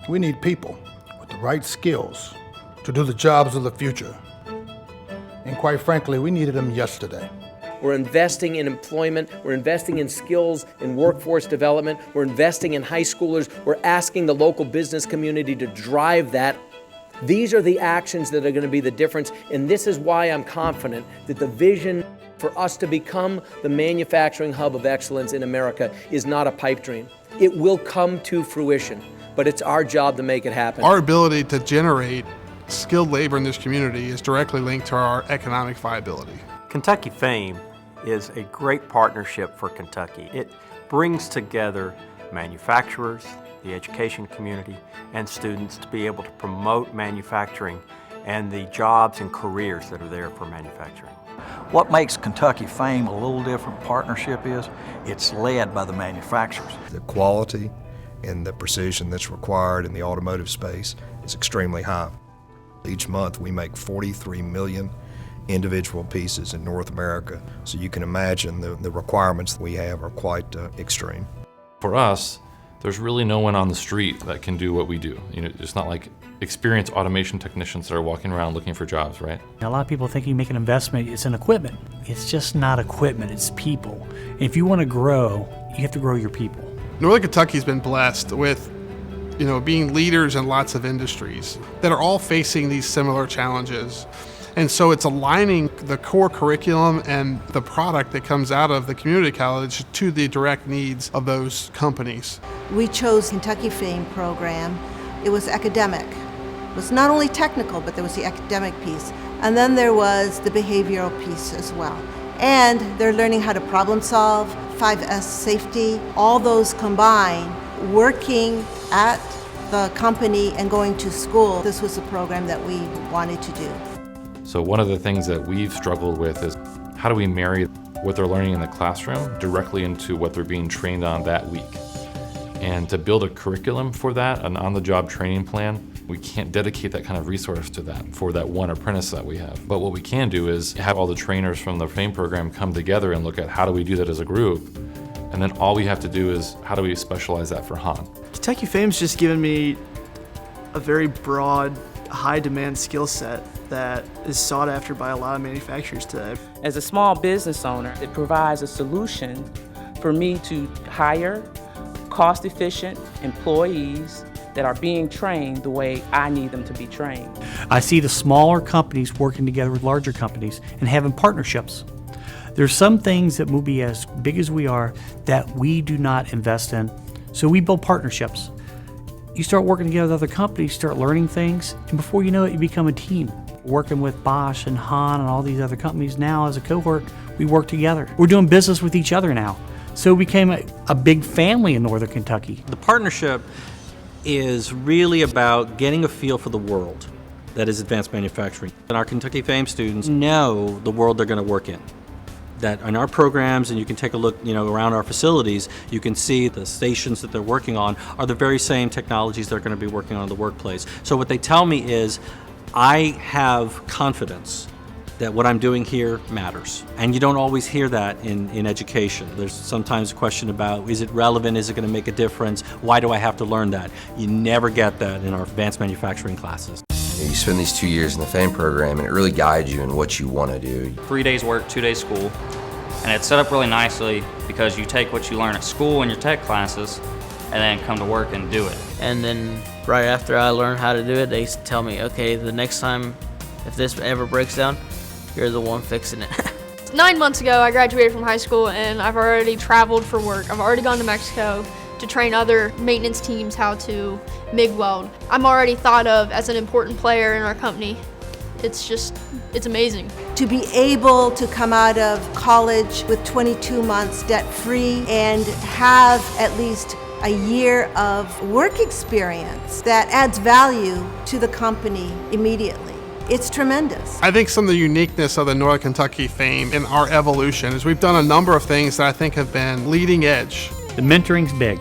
We need people with the right skills to do the jobs of the future. And quite frankly, we needed them yesterday. We're investing in employment, we're investing in skills, in workforce development, we're investing in high schoolers, we're asking the local business community to drive that. These are the actions that are going to be the difference, and this is why I'm confident that the vision for us to become the manufacturing hub of excellence in America is not a pipe dream. It will come to fruition, but it's our job to make it happen. Our ability to generate skilled labor in this community is directly linked to our economic viability. KYFAME is a great partnership for Kentucky. It brings together manufacturers, the education community, and students to be able to promote manufacturing and the jobs and careers that are there for manufacturing. What makes KYFAME a little different partnership is it's led by the manufacturers. The quality and the precision that's required in the automotive space is extremely high. Each month we make 43 million individual pieces in North America, so you can imagine the requirements that we have are quite extreme. For us, there's really no one on the street that can do what we do. It's not like experienced automation technicians that are walking around looking for jobs, right? A lot of people think you make an investment, it's in equipment. It's just not equipment, it's people. And if you want to grow, you have to grow your people. Northern Kentucky's been blessed with being leaders in lots of industries that are all facing these similar challenges. And so it's aligning the core curriculum and the product that comes out of the community college to the direct needs of those companies. We chose KYFAME program. It was academic. It was not only technical, but there was the academic piece. And then there was the behavioral piece as well. And they're learning how to problem solve, 5S safety, all those combined, working at the company and going to school. This was a program that we wanted to do. So one of the things that we've struggled with is how do we marry what they're learning in the classroom directly into what they're being trained on that week? And to build a curriculum for that, an on-the-job training plan, we can't dedicate that kind of resource to that for that one apprentice that we have. But what we can do is have all the trainers from the FAME program come together and look at how do we do that as a group. And then all we have to do is how do we specialize that for Han? KYFAME's just given me a very broad, high-demand skill set that is sought after by a lot of manufacturers today. As a small business owner, it provides a solution for me to hire cost-efficient employees that are being trained the way I need them to be trained. I see the smaller companies working together with larger companies and having partnerships. There's some things that will be as big as we are that we do not invest in, so we build partnerships. You start working together with other companies, start learning things, and before you know it, you become a team. Working with Bosch and Han and all these other companies now as a cohort, we work together. We're doing business with each other now. So we became a big family in Northern Kentucky. The partnership is really about getting a feel for the world that is advanced manufacturing. And our KYFAME students know the world they're going to work in. That in our programs, and you can take a look around our facilities, you can see the stations that they're working on are the very same technologies they're going to be working on in the workplace. So what they tell me is, I have confidence that what I'm doing here matters. And you don't always hear that in education. There's sometimes a question about, is it relevant? Is it going to make a difference? Why do I have to learn that? You never get that in our advanced manufacturing classes. You spend these 2 years in the FAME program and it really guides you in what you want to do. 3 days work, 2 days school. And it's set up really nicely because you take what you learn at school in your tech classes and then come to work and do it. And then right after I learn how to do it, they tell me, okay, the next time if this ever breaks down, you're the one fixing it. 9 months ago, I graduated from high school and I've already traveled for work. I've already gone to Mexico to train other maintenance teams how to MIG weld. I'm already thought of as an important player in our company. It's amazing. To be able to come out of college with 22 months debt-free and have at least a year of work experience that adds value to the company immediately. It's tremendous. I think some of the uniqueness of the Northern KYFAME in our evolution is we've done a number of things that I think have been leading edge. The mentoring's big.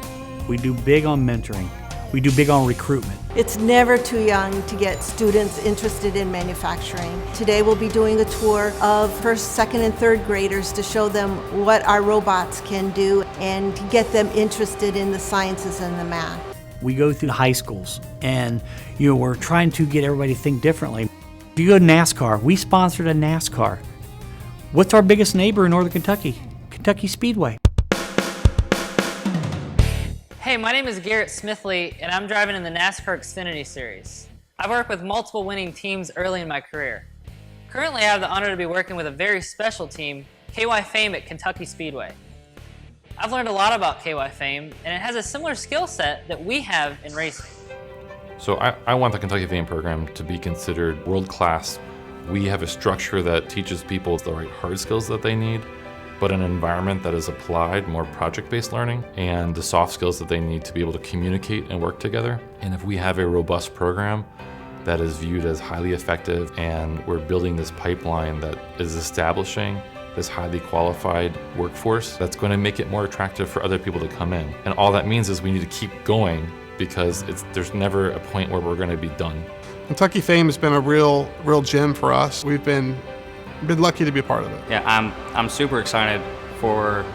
We do big on mentoring. We do big on recruitment. It's never too young to get students interested in manufacturing. Today we'll be doing a tour of first, second, and third graders to show them what our robots can do and to get them interested in the sciences and the math. We go through the high schools, and we're trying to get everybody to think differently. If you go to NASCAR, we sponsored a NASCAR. What's our biggest neighbor in Northern Kentucky? Kentucky Speedway. Hey, my name is Garrett Smithley, and I'm driving in the NASCAR Xfinity Series. I've worked with multiple winning teams early in my career. Currently, I have the honor to be working with a very special team, KYFAME at Kentucky Speedway. I've learned a lot about KYFAME, and it has a similar skill set that we have in racing. So I want the Kentucky FAME program to be considered world-class. We have a structure that teaches people the right hard skills that they need, but an environment that is applied, more project-based learning, and the soft skills that they need to be able to communicate and work together. And if we have a robust program that is viewed as highly effective, and we're building this pipeline that is establishing this highly qualified workforce, that's going to make it more attractive for other people to come in. And all that means is we need to keep going, because there's never a point where we're going to be done. Kentucky FAME has been a real gem for us. We've been lucky to be a part of it. Yeah, I'm super excited for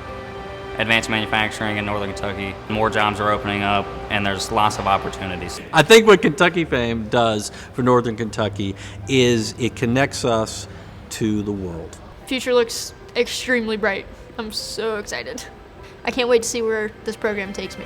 advanced manufacturing in Northern Kentucky. More jobs are opening up, and there's lots of opportunities. I think what Kentucky FAME does for Northern Kentucky is it connects us to the world. Future looks extremely bright. I'm so excited. I can't wait to see where this program takes me.